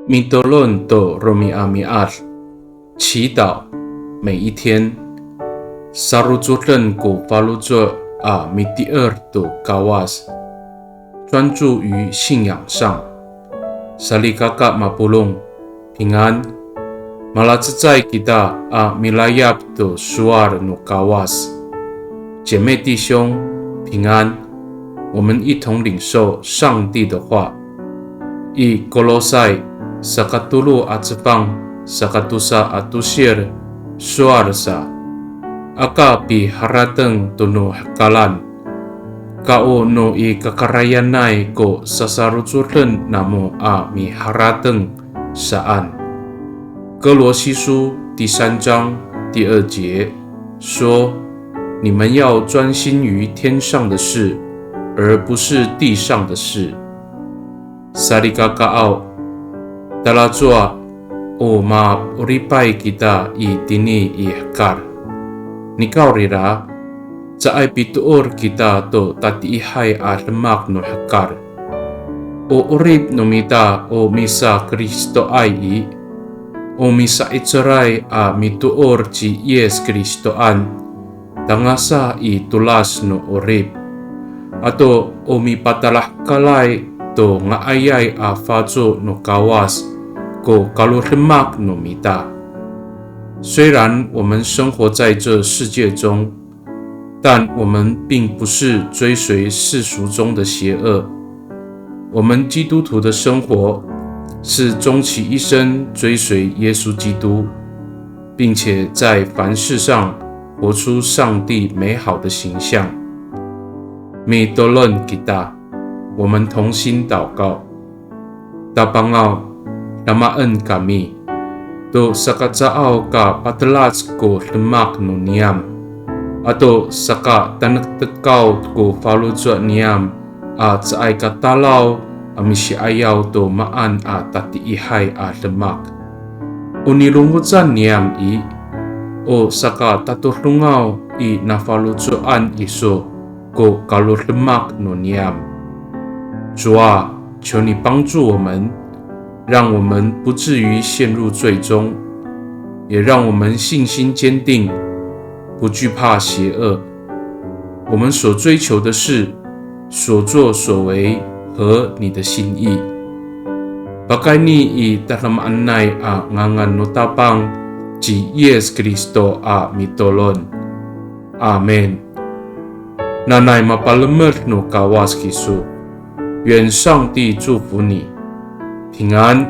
米多伦多罗米阿米阿，祈祷每一天。Sarujuran ko falujo a mitier do kawas， 专注于信仰上。Salikaka mapulong， 平安。Malazai kita a milayap do suar no kawas， 姐妹弟兄平安，我们一同领受上帝的话。I Kolosai sakatulu atsepang sakatusa atusir suarsa aka pi harateng tunu hakalan kao no I kakarayanai ko sasaruturen namo a mi harateng saan。 哥罗西书第3章第2节说，你们要专心于天上的事，而不是地上的事。Salikakao Dalajua o ma uripay kita I dini ihkar. Nikaurira sa ay pituor kita to tatiihay a lemak no hakar. O urip no mita o misa Kristo ay I, o misa itsaray a mituor ci Yes Kristoan, tangasa I tulas no urip. Ato o mipatalah kalay to ngaayay a fazo no kawas ko kaluremak no mita。 虽然我们生活在这世界中，但我们并不是追随世俗中的邪恶。我们基督徒的生活是终其一生追随耶稣基督，并且在凡事上活出上帝美好的形象。Mi tolong kita， 我们同心祷告。Tapangao namaan kami to sakatsao ka patalas ko lemak no niam ato saka tanagtakaw ko falujwa niam at sa ay katalaw amisi ayaw to maan at tatiihay at lemak unilungutsan niam I o saka taturungaw I nafalujwaan iso ko kalurlemak no niam。 主啊，求你帮助我们，让我们不至于陷入罪中，也让我们信心坚定，不惧怕邪恶。我们所追求的事，所作所为合你的心意。Pakai ni I dalam anay a ngangan no tapang ci Yes Kristo a mitolon. Amen。 Nanay mapalamer no kawas kisu。 愿上帝祝福你，平安。